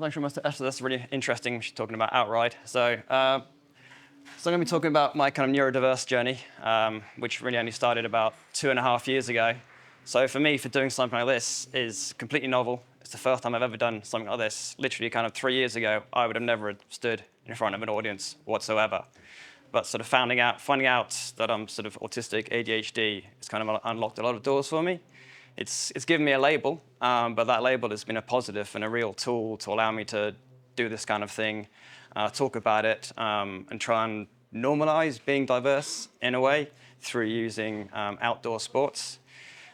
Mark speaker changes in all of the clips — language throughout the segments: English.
Speaker 1: thanks very much. That's really interesting. She's talking about outright. So I'm going to be talking about my kind of neurodiverse journey, which really only started about 2.5 years ago. So for me, for doing something like this is completely novel. It's the first time I've ever done something like this. Literally kind of 3 years ago, I would have never stood in front of an audience whatsoever. But sort of finding out that I'm sort of autistic, ADHD, it's kind of unlocked a lot of doors for me. It's given me a label, but that label has been a positive and a real tool to allow me to do this kind of thing, talk about it, and try and normalize being diverse in a way through using outdoor sports.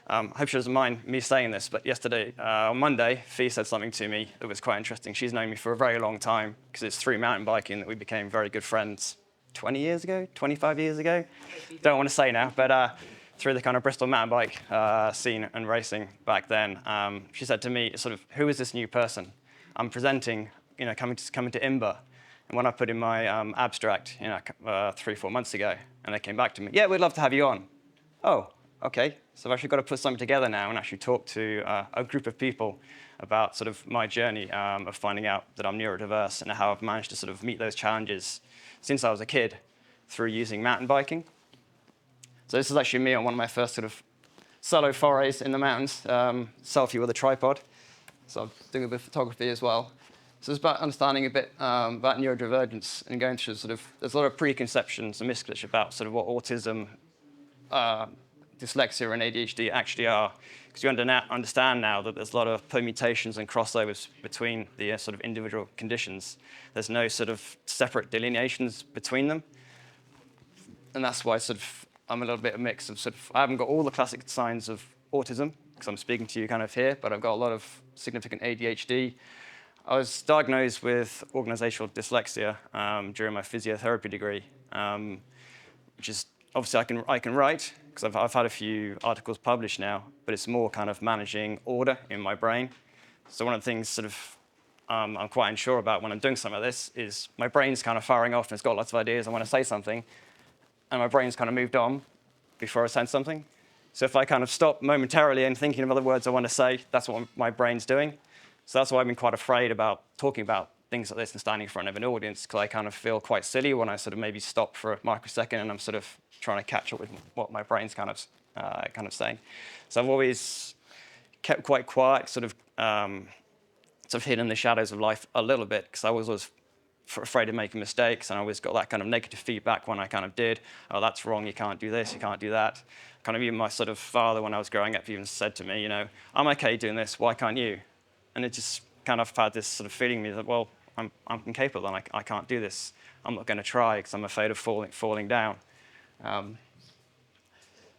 Speaker 1: I hope she doesn't mind me saying this, but yesterday, on Monday, Fee said something to me that was quite interesting. She's known me for a very long time, because it's through mountain biking that we became very good friends 20 years ago, 25 years ago. Don't want to say now, but through the kind of Bristol mountain bike scene and racing back then, she said to me, sort of, who is this new person? I'm presenting, coming to IMBA. And when I put in my abstract, 3-4 months ago, and they came back to me, yeah, we'd love to have you on. Oh, okay. So I've actually got to put something together now and actually talk to a group of people about sort of my journey of finding out that I'm neurodiverse and how I've managed to sort of meet those challenges since I was a kid through using mountain biking. So this is actually me on one of my first sort of solo forays in the mountains, selfie with a tripod. So I'm doing a bit of photography as well. So it's about understanding a bit about neurodivergence and going through sort of, there's a lot of preconceptions and misconceptions about sort of what autism, dyslexia and ADHD actually are. Because you understand now that there's a lot of permutations and crossovers between the sort of individual conditions. There's no sort of separate delineations between them. And that's why sort of I'm a little bit of a mix of sort of, I haven't got all the classic signs of autism, because I'm speaking to you kind of here, but I've got a lot of significant ADHD. I was diagnosed with organizational dyslexia during my physiotherapy degree, which is, obviously I can write, because I've had a few articles published now, but it's more kind of managing order in my brain. So one of the things sort of I'm quite unsure about when I'm doing something like this is my brain's kind of firing off and it's got lots of ideas. I want to say something, and my brain's kind of moved on before I say something. So if I kind of stop momentarily and thinking of other words I want to say, that's what my brain's doing. So that's why I've been quite afraid about talking about things like this and standing in front of an audience, because I kind of feel quite silly when I sort of maybe stop for a microsecond and I'm sort of trying to catch up with what my brain's kind of saying. So I've always kept quite quiet, sort of hidden in the shadows of life a little bit, because I was always afraid of making mistakes, and I always got that kind of negative feedback when I kind of did. Oh, that's wrong, you can't do this, you can't do that. Kind of even my sort of father, when I was growing up, even said to me, I'm okay doing this, why can't you? And it just kind of had this sort of feeling in me that, well, I'm incapable and I can't do this. I'm not going to try because I'm afraid of falling down.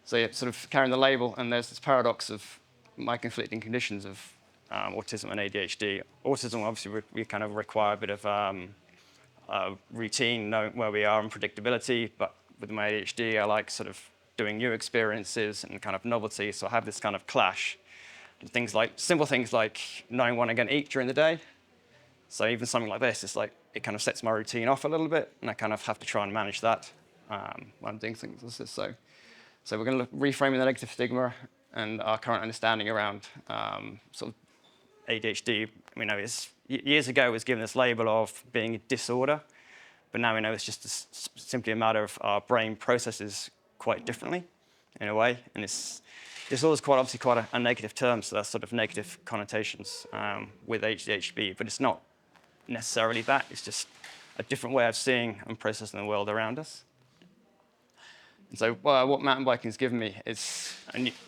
Speaker 1: So yeah, sort of carrying the label, and there's this paradox of my conflicting conditions of autism and ADHD. Autism, obviously, we kind of require a bit of routine, knowing where we are and predictability, but with my ADHD, I like sort of doing new experiences and kind of novelty, so I have this kind of clash. Simple things like knowing when I'm going to eat during the day. So even something like this, it's like it kind of sets my routine off a little bit, and I kind of have to try and manage that when I'm doing things like this. So we're going to look reframing the negative stigma and our current understanding around sort of ADHD. We know years ago it was given this label of being a disorder, but now we know it's just simply a matter of our brain processes quite differently in a way, and it's always obviously quite a negative term, so that's sort of negative connotations with ADHD, but it's not necessarily that. It's just a different way of seeing and processing the world around us. And so what mountain biking has given me is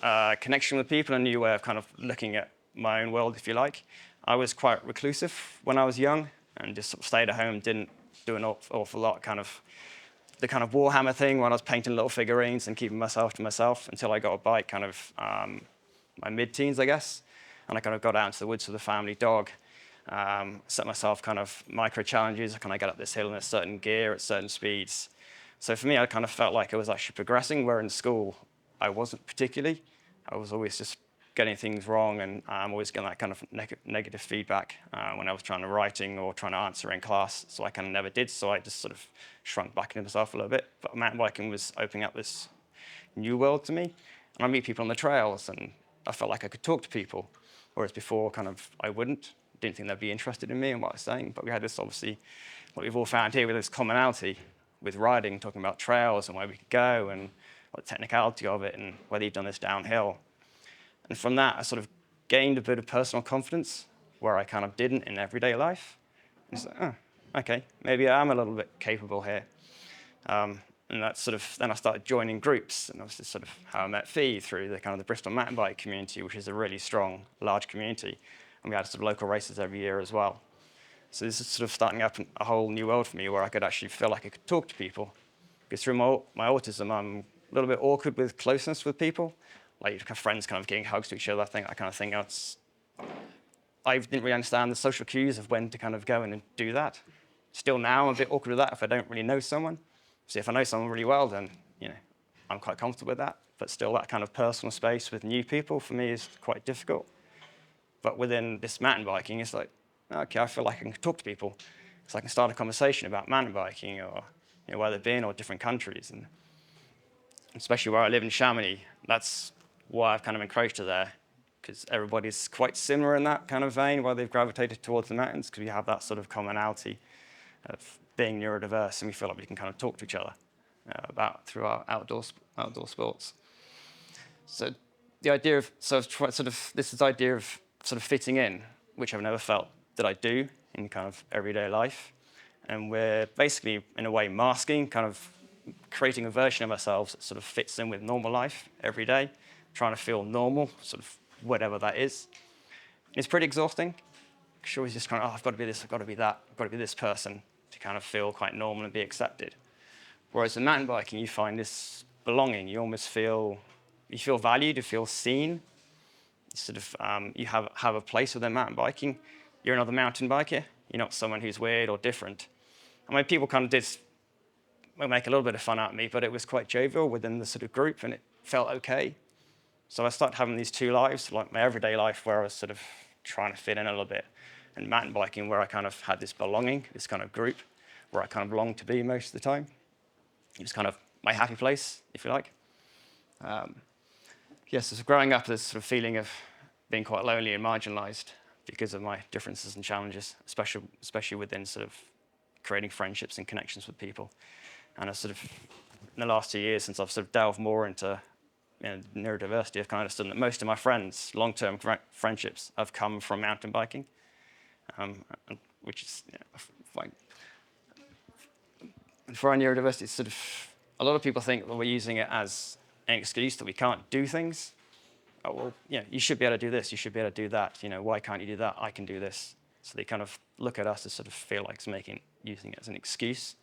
Speaker 1: a connection with people, a new way of kind of looking at my own world, if you like. I was quite reclusive when I was young and just sort of stayed at home, didn't do an awful lot, the kind of Warhammer thing when I was painting little figurines and keeping myself to myself until I got a bike kind of my mid-teens, I guess. And I kind of got out into the woods with the family dog, set myself kind of micro challenges. I kind of get up this hill in a certain gear at certain speeds. So for me, I kind of felt like I was actually progressing, where in school I wasn't particularly. I was always just getting things wrong, and I'm always getting that kind of negative feedback when I was trying to writing or trying to answer in class. So I kind of never did. So I just sort of shrunk back into myself a little bit. But mountain biking was opening up this new world to me. And I meet people on the trails, and I felt like I could talk to people, whereas before kind of I wouldn't. didn't think they'd be interested in me and what I was saying. But we had this, obviously, what we've all found here with this commonality with riding, talking about trails and where we could go and what the technicality of it and whether you've done this downhill. And from that, I sort of gained a bit of personal confidence where I kind of didn't in everyday life. And it's like, oh, okay, maybe I am a little bit capable here. And that's sort of, then I started joining groups, and obviously sort of how I met Fee through the kind of the Bristol mountain bike community, which is a really strong, large community. And we had sort of local races every year as well. So this is sort of starting up a whole new world for me where I could actually feel like I could talk to people. Because through my autism, I'm a little bit awkward with closeness with people. Like friends kind of giving hugs to each other, that kind of thing. I didn't really understand the social cues of when to kind of go in and do that. Still now, I'm a bit awkward with that if I don't really know someone. So if I know someone really well, then I'm quite comfortable with that. But still, that kind of personal space with new people for me is quite difficult. But within this mountain biking, it's like, okay, I feel like I can talk to people. So I can start a conversation about mountain biking or where they've been or different countries. And especially where I live in Chamonix, that's why I've kind of encouraged her there, because everybody's quite similar in that kind of vein where they've gravitated towards the mountains, because we have that sort of commonality of being neurodiverse, and we feel like we can kind of talk to each other through our outdoor sports. So the idea of this idea of sort of fitting in, which I've never felt that I do in kind of everyday life, and we're basically in a way masking, kind of creating a version of ourselves that sort of fits in with normal life every day, trying to feel normal, sort of whatever that is. It's pretty exhausting. Sure, it's just kind of, I've got to be this, I've got to be that, I've got to be this person to kind of feel quite normal and be accepted. Whereas in mountain biking, you find this belonging. You almost feel valued, you feel seen. Sort of, you have a place within mountain biking. You're another mountain biker. You're not someone who's weird or different. I mean, people kind of did make a little bit of fun out of me, but it was quite jovial within the sort of group, and it felt okay. So I started having these two lives, like my everyday life where I was sort of trying to fit in a little bit, and mountain biking where I kind of had this belonging, this kind of group where I kind of longed to be most of the time. It was kind of my happy place, if you like. So growing up, there's sort of feeling of being quite lonely and marginalised because of my differences and challenges, especially within sort of creating friendships and connections with people. And I sort of, in the last 2 years, since I've sort of delved more into neurodiversity, I've kind of understood that most of my friends, long-term friendships, have come from mountain biking, which is fine. And for our neurodiversity, it's sort of, a lot of people think that we're using it as an excuse that we can't do things. Oh, well, you should be able to do this, you should be able to do that. Why can't you do that? I can do this. So they kind of look at us to sort of feel like using it as an excuse.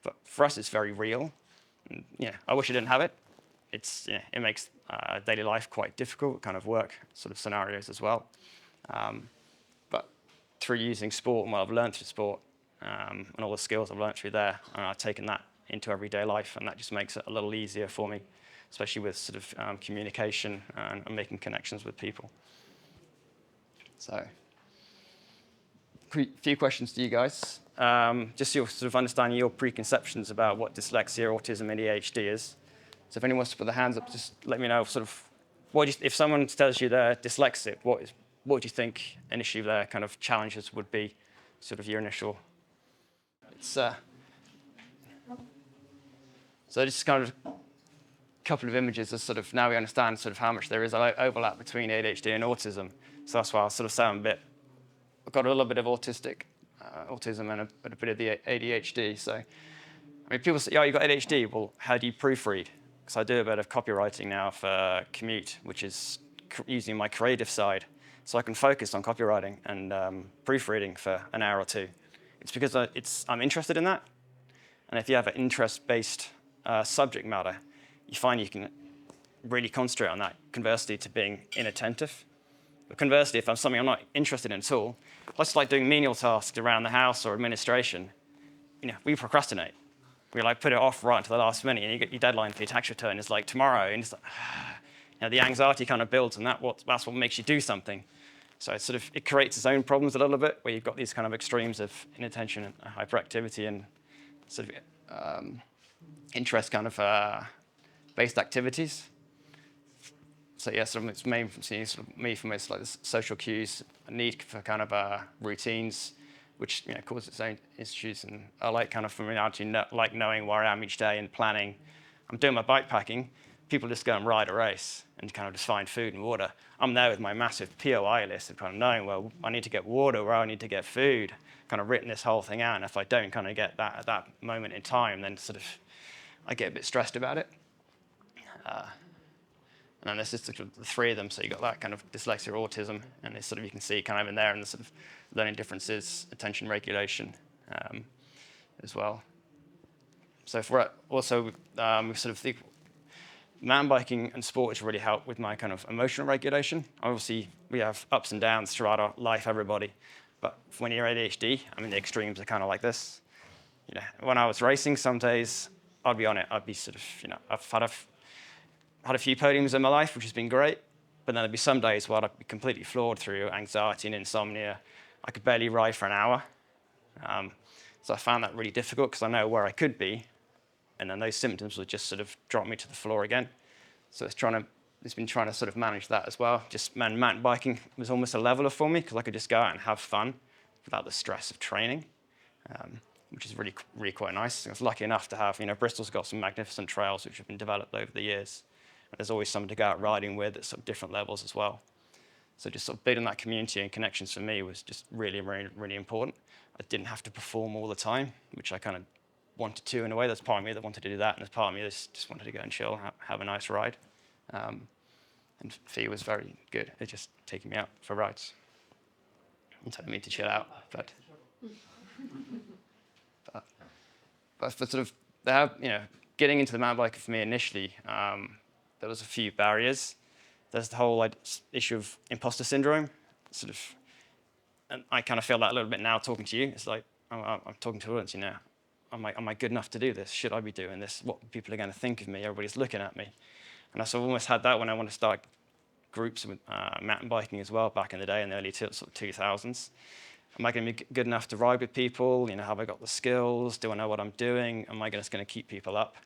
Speaker 1: But for us, it's very real. And, I wish I didn't have it. It makes daily life quite difficult, kind of work sort of scenarios as well. But through using sport and what I've learned through sport and all the skills I've learned through there, I've taken that into everyday life, and that just makes it a little easier for me, especially with sort of communication and making connections with people. So, a few questions to you guys. Just your sort of understanding your preconceptions about what dyslexia, autism, and ADHD is. So if anyone wants to put their hands up, just let me know sort of, if someone tells you they're dyslexic, what do you think initially their kind of challenges would be, sort of your initial? So just kind of a couple of images of sort of, now we understand sort of how much there is overlap between ADHD and autism. So that's why I sort of sound I've got a little bit of autism and a bit of the ADHD. So, I mean, people say, you've got ADHD. Well, how do you proofread? Because I do a bit of copywriting now for Commute, which is using my creative side. So I can focus on copywriting and proofreading for an hour or two. It's because I'm interested in that. And if you have an interest-based subject matter, you find you can really concentrate on that, conversely to being inattentive. But conversely, if I'm something I'm not interested in at all, just like doing menial tasks around the house or administration, we procrastinate. We put it off right until the last minute, and you get your deadline for your tax return is like tomorrow, and it's like, the anxiety kind of builds, and that's what makes you do something. So it creates its own problems a little bit, where you've got these kind of extremes of inattention and hyperactivity and sort of interest kind of based activities. So yeah, sort of it's mainly from seeing sort of me from it's like the social cues, a need for kind of routines, which causes its own issues. And I like kind of familiarity, like knowing where I am each day and planning. I'm doing my bike packing. People just go and ride a race and kind of just find food and water. I'm there with my massive POI list of kind of knowing, well, I need to get water, where I need to get food, kind of written this whole thing out. And if I don't kind of get that at that moment in time, then sort of I get a bit stressed about it. And then there's just the three of them. So you've got that kind of dyslexia, autism, and it's sort of you can see kind of in there and the sort of learning differences, attention regulation as well. So for also we sort of think mountain biking and sport has really helped with my kind of emotional regulation. Obviously, we have ups and downs throughout our life, everybody. But when you're ADHD, I mean, the extremes are kind of like this. When I was racing, some days I'd be on it. I'd be sort of, I've had a few podiums in my life, which has been great. But then there'd be some days where I'd be completely floored through anxiety and insomnia. I could barely ride for an hour. So I found that really difficult because I know where I could be. And then those symptoms would just sort of drop me to the floor again. So it's been trying to sort of manage that as well. Mountain biking was almost a leveler for me because I could just go out and have fun without the stress of training, which is really, really quite nice. I was lucky enough to have, Bristol's got some magnificent trails which have been developed over the years. And there's always someone to go out riding with at sort of different levels as well. So just sort of building that community and connections for me was just really, really, really important. I didn't have to perform all the time, which I kind of wanted to in a way. There's part of me that wanted to do that, and there's part of me that just wanted to go and chill, have a nice ride. And Fee was very good at just taking me out for rides and telling me to chill out. But for sort of getting into the mountain biking for me initially, there was a few barriers. There's the whole issue of imposter syndrome, and I kind of feel that a little bit now talking to you. It's like I'm talking to audience, Am I good enough to do this? Should I be doing this? What people are going to think of me? Everybody's looking at me. And I sort of almost had that when I wanted to start groups with mountain biking as well back in the day, in the early 2000s. Am I going to be good enough to ride with people? Have I got the skills? Do I know what I'm doing? Am I just going to keep people up?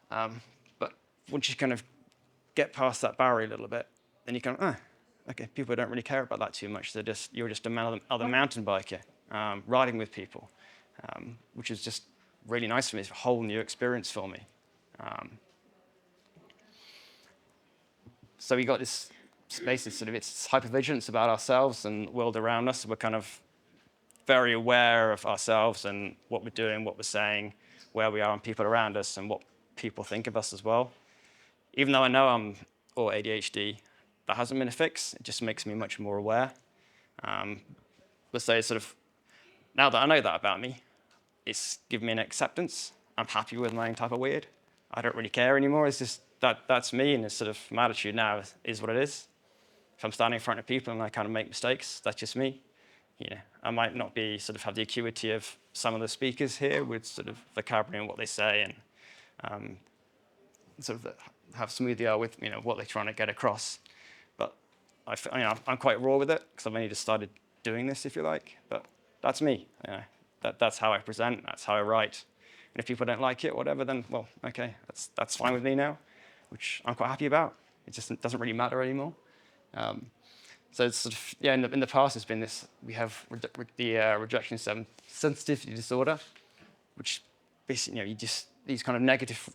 Speaker 1: But once you kind of get past that barrier a little bit, then you kind of, okay, people don't really care about that too much. You're just another mountain biker riding with people. Which is just really nice for me. It's a whole new experience for me. So we got this space, it's hypervigilance about ourselves and the world around us. We're kind of very aware of ourselves and what we're doing, what we're saying, where we are and people around us and what people think of us as well. Even though I know I'm all ADHD, that hasn't been a fix. It just makes me much more aware. Let's say now that I know that about me, it's given me an acceptance. I'm happy with my own type of weird. I don't really care anymore. It's just that's me, and it's my attitude now is what it is. If I'm standing in front of people and I kind of make mistakes, that's just me. I might not be have the acuity of some of the speakers here with vocabulary and what they say, and have smoothie with what they're trying to get across. But I'm quite raw with it because I've only just started doing this, if you like. But that's me. That's how I present. That's how I write. And if people don't like it, whatever, then well, okay, that's fine with me now, which I'm quite happy about. It just doesn't really matter anymore. So it's in the past it's been this. We have the rejection sensitivity disorder, which basically these kind of negative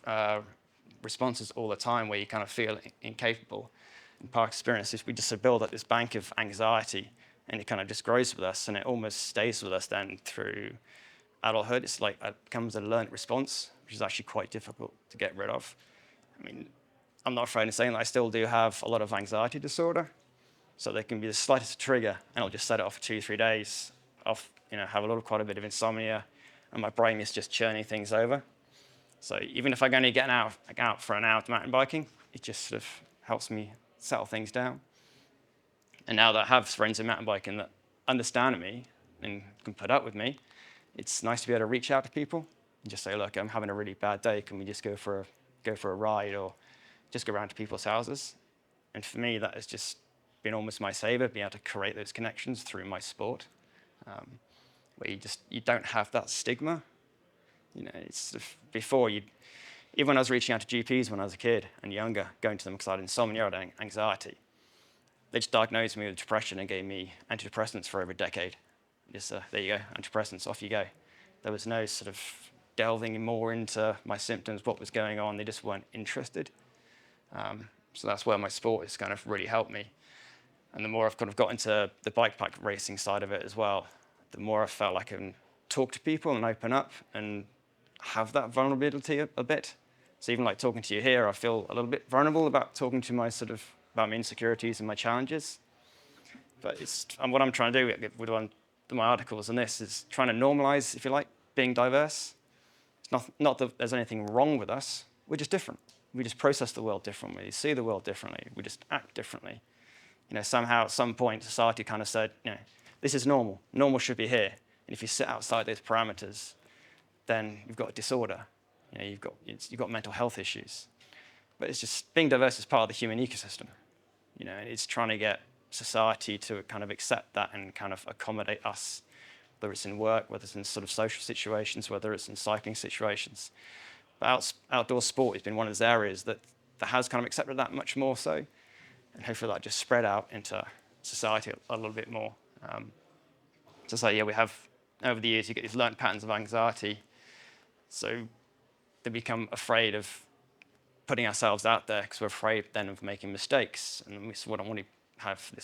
Speaker 1: responses all the time where you kind of feel incapable. In past experiences, we just build up this bank of anxiety, and it kind of just grows with us, and it almost stays with us then through adulthood. It's like it becomes a learned response, which is actually quite difficult to get rid of. I mean, I'm not afraid of saying that I still do have a lot of anxiety disorder. So there can be the slightest trigger, and I'll just set it off for 2-3 days. I'll have quite a bit of insomnia, and my brain is just churning things over. So even if I'm only getting out for an hour mountain biking, it just helps me settle things down. And now that I have friends in mountain biking that understand me and can put up with me, it's nice to be able to reach out to people and just say, look, I'm having a really bad day. Can we just go for a ride or just go around to people's houses? And for me, that has just been almost my savior, being able to create those connections through my sport, where you don't have that stigma. It's before even when I was reaching out to GPs when I was a kid and younger, going to them because I had insomnia or anxiety, they just diagnosed me with depression and gave me antidepressants for over a decade. Just, there you go, antidepressants, off you go. There was no sort of delving more into my symptoms, what was going on. They just weren't interested. So that's where my sport has kind of really helped me. And the more I've kind of got into the bike pack racing side of it as well, the more I felt like I can talk to people and open up and have that vulnerability a bit. So even like talking to you here, I feel a little bit vulnerable about talking to about my insecurities and my challenges. But and what I'm trying to do with one of my articles and this is trying to normalize, if you like, being diverse. It's not that there's anything wrong with us. We're just different. We just process the world differently, see the world differently. We just act differently. Somehow at some point society kind of said, this is normal. Normal should be here. And if you sit outside those parameters, then you've got a disorder. You've got mental health issues. But it's just being diverse is part of the human ecosystem. It's trying to get society to kind of accept that and kind of accommodate us, whether it's in work, whether it's in sort of social situations, whether it's in cycling situations. But outdoor sport has been one of those areas that has kind of accepted that much more so. And hopefully that just spread out into society a little bit more. We have, over the years, you get these learned patterns of anxiety. So they become afraid of putting ourselves out there because we're afraid then of making mistakes. And we don't want to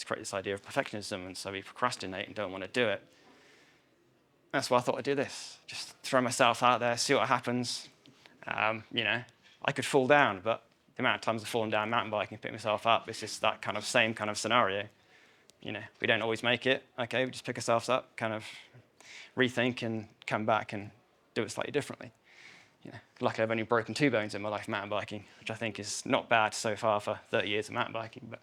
Speaker 1: create this idea of perfectionism, and so we procrastinate and don't want to do it. That's why I thought I'd do this. Just throw myself out there, see what happens. I could fall down, but the amount of times I've fallen down mountain biking and pick myself up, it's just that kind of same kind of scenario. We don't always make it. Okay, we just pick ourselves up, kind of rethink and come back and do it slightly differently. Luckily, I've only broken 2 bones in my life mountain biking, which I think is not bad so far for 30 years of mountain biking. But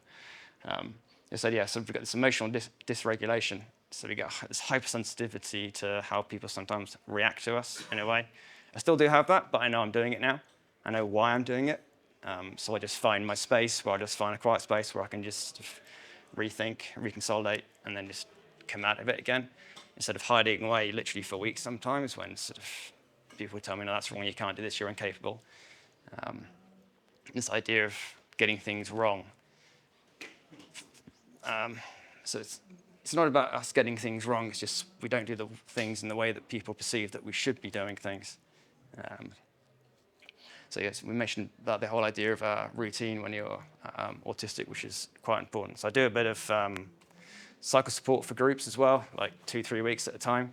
Speaker 1: so we've got this emotional dysregulation. So we get this hypersensitivity to how people sometimes react to us in a way. I still do have that, but I know I'm doing it now. I know why I'm doing it. So I just find my space where I just find a quiet space where I can just rethink, reconsolidate, and then just come out of it again. Instead of hiding away literally for weeks sometimes when sort of people tell me, no, that's wrong, you can't do this, you're incapable. This idea of getting things wrong. So it's not about us getting things wrong, it's just we don't do the things in the way that people perceive that we should be doing things. We mentioned about the whole idea of routine when you're autistic, which is quite important. So I do a bit of cycle support for groups as well, like 2-3 weeks at a time,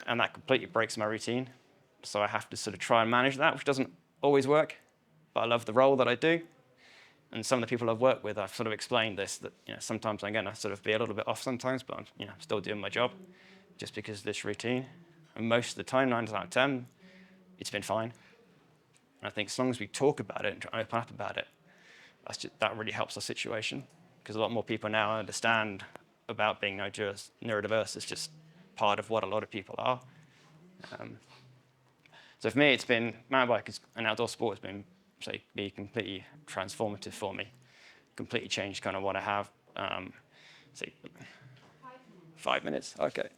Speaker 1: and that completely breaks my routine. So I have to sort of try and manage that, which doesn't always work, but I love the role that I do. And some of the people I've worked with, I've sort of explained this, that sometimes I'm going to sort of be a little bit off sometimes, but I'm still doing my job just because of this routine. And most of the time, 9 out of 10, it's been fine. And I think as long as we talk about it and try and open up about it, that really helps our situation, because a lot more people now understand about being neurodiverse is just part of what a lot of people are. So for me, it's been mountain bike and outdoor sport has been be completely transformative for me. Completely changed kind of what I have. 5 minutes, okay.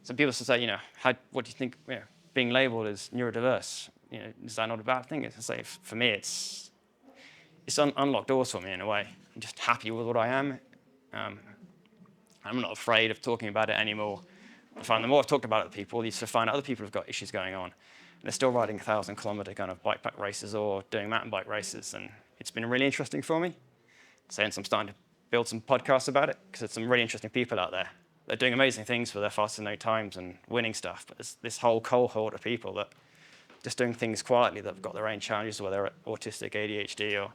Speaker 1: So people say, what do you think? Being labelled as neurodiverse, is that not a bad thing? For me, it's unlocked doors for me in a way. I'm just happy with what I am. I'm not afraid of talking about it anymore. I find the more I've talked about it with people, you sort of find other people have got issues going on. And they're still riding 1,000-kilometer kind of bike pack races or doing mountain bike races. And it's been really interesting for me. Since I'm starting to build some podcasts about it, because there's some really interesting people out there. They're doing amazing things for their fastest known times and winning stuff. But there's this whole cohort of people that just doing things quietly that have got their own challenges, whether they're autistic, ADHD, or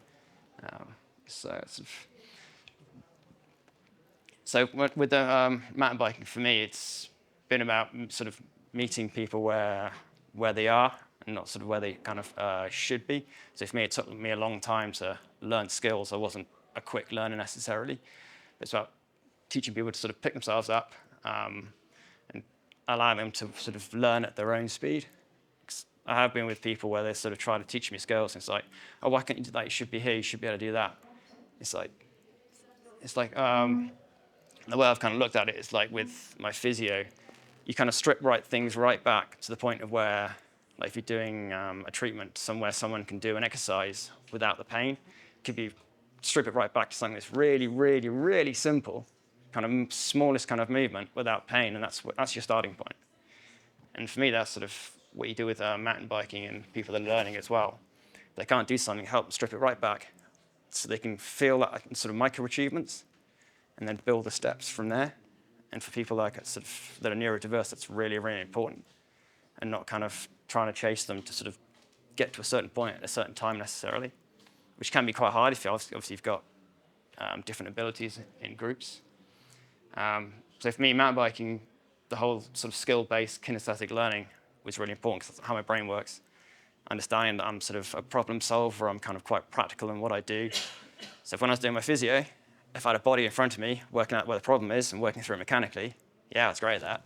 Speaker 1: So with the mountain biking, for me, it's been about sort of meeting people where they are and not sort of where they kind of should be. So for me, it took me a long time to learn skills. I wasn't a quick learner necessarily. It's about teaching people to sort of pick themselves up and allow them to sort of learn at their own speed. I have been with people where they sort of try to teach me skills, and it's like, oh, why can't you do that? You should be here. You should be able to do that. It's like the way I've kind of looked at it is like with my physio, you kind of strip things right back to the point of where Like if you're doing a treatment somewhere someone can do an exercise without the pain, it could be strip it right back to something that's really, really, really simple, kind of smallest kind of movement without pain, and that's your starting point. And for me, that's sort of what you do with mountain biking and people that are learning as well. They can't do something, help them strip it right back, so they can feel that sort of micro achievements, and then build the steps from there. And for people like sort of that are neurodiverse, that's really, really important, and not kind of trying to chase them to sort of get to a certain point at a certain time necessarily, which can be quite hard if obviously you've got different abilities in groups. So for me, mountain biking, the whole sort of skill-based kinesthetic learning was really important because that's how my brain works. Understanding that I'm sort of a problem solver, I'm kind of quite practical in what I do. So when I was doing my physio, if I had a body in front of me, working out where the problem is and working through it mechanically, yeah, I was great at that.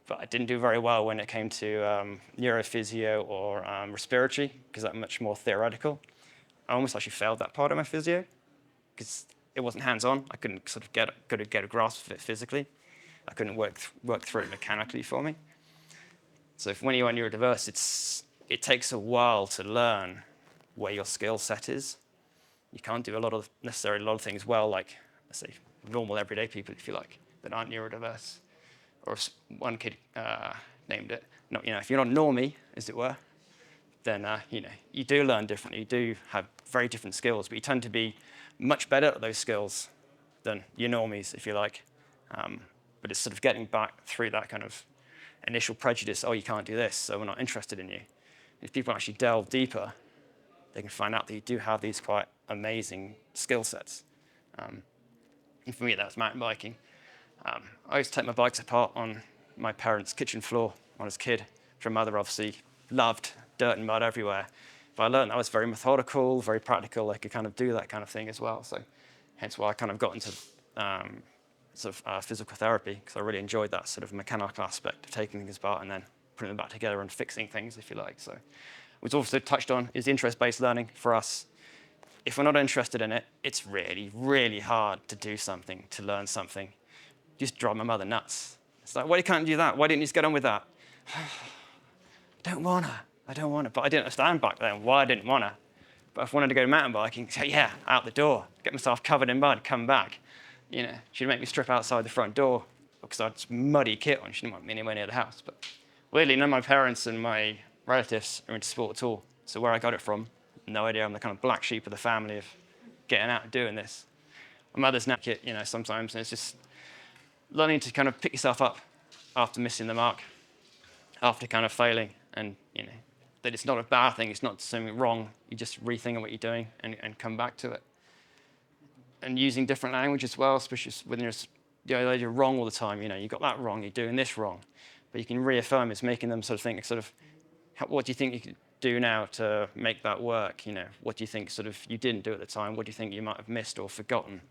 Speaker 1: But I didn't do very well when it came to neurophysio or respiratory, because that's much more theoretical. I almost actually failed that part of my physio, because it wasn't hands-on. I couldn't sort of get a grasp of it physically. I couldn't work through it mechanically for me. So when you are neurodiverse, it takes a while to learn where your skill set is. You can't do necessarily a lot of things well, like, let's say, normal everyday people, if you like, that aren't neurodiverse. Or one kid named it, if you're not normie, as it were, then you do learn differently. You do have very different skills, but you tend to be much better at those skills than your normies, if you like. But it's sort of getting back through that kind of initial prejudice, oh, you can't do this, so we're not interested in you. If people actually delve deeper, they can find out that you do have these quite amazing skill sets. And for me, that was mountain biking. I used to take my bikes apart on my parents' kitchen floor when I was a kid, which my mother obviously loved, dirt and mud everywhere. But I learned I was very methodical, very practical. I could kind of do that kind of thing as well. So hence why I kind of got into physical therapy, because I really enjoyed that sort of mechanical aspect of taking things apart and then putting them back together and fixing things, if you like. So what's also touched on is interest-based learning for us. If we're not interested in it, it's really, really hard to do something, to learn something. Just drive my mother nuts. It's like, why can't you do that? Why didn't you just get on with that? I don't want to. But I didn't understand back then why I didn't want to. But if I wanted to go mountain biking, say, yeah, out the door, get myself covered in mud, come back. She'd make me strip outside the front door because I had this muddy kit on. She didn't want me anywhere near the house. But weirdly, none of my parents and my relatives are into sport at all. So where I got it from, no idea. I'm the kind of black sheep of the family of getting out and doing this. My mother's knack it, sometimes, and it's just learning to kind of pick yourself up after missing the mark, after kind of failing, and that it's not a bad thing, it's not something wrong. You just rethink what you're doing and come back to it. And using different language as well, especially when you're wrong all the time. You got that wrong, you're doing this wrong, but you can reaffirm it's making them sort of think, what do you think you could do now to make that work? What do you think you didn't do at the time? What do you think you might have missed or forgotten?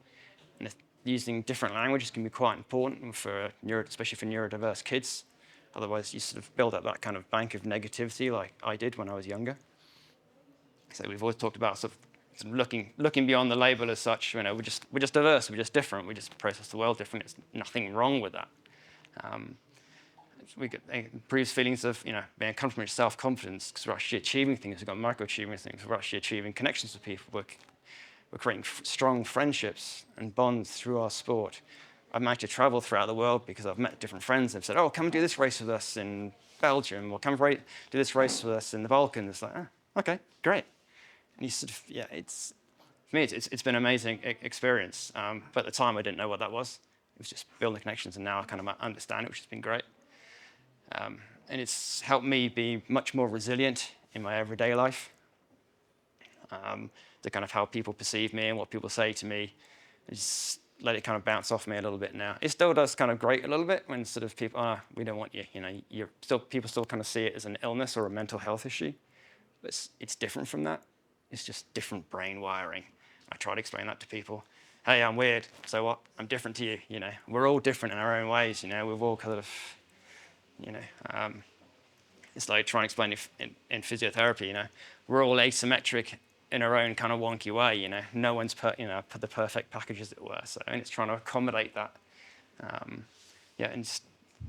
Speaker 1: And using different languages can be quite important especially for neurodiverse kids. Otherwise, you sort of build up that kind of bank of negativity like I did when I was younger. So we've always talked about sort of looking beyond the label as such. We're just diverse, we're just different, we just process the world different. There's nothing wrong with that. It improves feelings of being accomplished, self-confidence, because we're actually achieving things. We've got micro-achieving things. We're actually achieving connections with people. We're creating strong friendships and bonds through our sport. I've managed to travel throughout the world because I've met different friends and said, oh, come do this race with us in Belgium, or come do this race with us in the Balkans. It's like, okay, great. And you sort of, for me, it's been an amazing experience. But at the time, I didn't know what that was. It was just building connections, and now I kind of understand it, which has been great. And it's helped me be much more resilient in my everyday life. To kind of how people perceive me and what people say to me. Just let it kind of bounce off me a little bit now. It still does kind of grate a little bit when sort of people, we don't want you. People still kind of see it as an illness or a mental health issue. But it's different from that. It's just different brain wiring. I try to explain that to people. Hey, I'm weird. So what? I'm different to you. We're all different in our own ways. We've all kind of, it's like trying to explain in physiotherapy. We're all asymmetric in our own kind of wonky way. No one's put the perfect package, as it were. So, and it's trying to accommodate that. And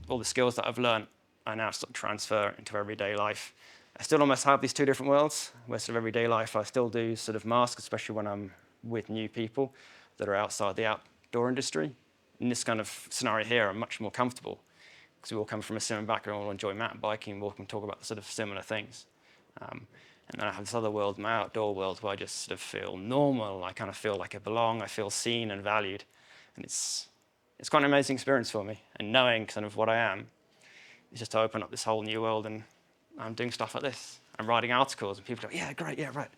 Speaker 1: all the skills that I've learned I now sort of transfer into everyday life. I still almost have these two different worlds, where sort of everyday life I still do sort of mask, especially when I'm with new people that are outside the outdoor industry. In this kind of scenario here, I'm much more comfortable because we all come from a similar background, we all enjoy mountain biking, we all can talk about sort of similar things. And then I have this other world, my outdoor world, where I just sort of feel normal. I kind of feel like I belong. I feel seen and valued. And it's quite an amazing experience for me. And knowing kind of what I am is just to open up this whole new world. And I'm doing stuff like this. I'm writing articles, and people go, yeah, great, yeah, right.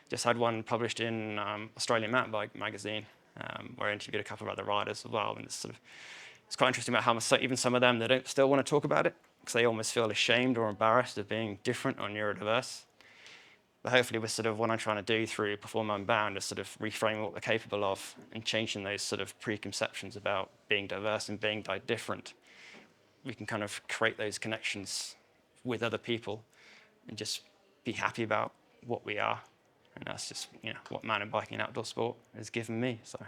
Speaker 1: Just had one published in Australian Mountain Bike magazine, where I interviewed a couple of other riders as well. And it's quite interesting about how even some of them, they don't still want to talk about it because they almost feel ashamed or embarrassed of being different or neurodiverse. But hopefully with sort of what I'm trying to do through Perform Unbound is sort of reframing what we're capable of and changing those sort of preconceptions about being diverse and being different. We can kind of create those connections with other people and just be happy about what we are. And that's just, what mountain biking and outdoor sport has given me. So,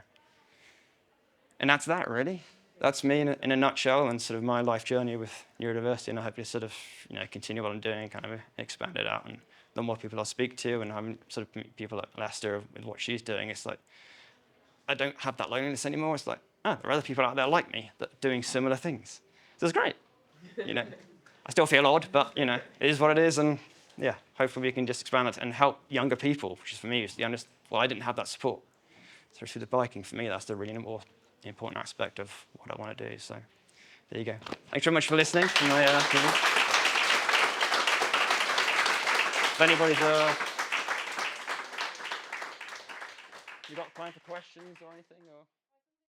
Speaker 1: and that's that really. That's me in a nutshell and sort of my life journey with neurodiversity. And I hope to sort of, continue what I'm doing, kind of expand it out. And the more people I speak to, and having sort of meet people like Lester with what she's doing, it's like, I don't have that loneliness anymore. It's like, there are other people out there like me that are doing similar things. So it's great. I still feel odd, but, it is what it is. And yeah, hopefully we can just expand it and help younger people, which is for me, I didn't have that support. So through the biking, for me, that's the really more important aspect of what I want to do. So there you go. Thanks very much for listening. If anybody's you got time for questions or anything? Or?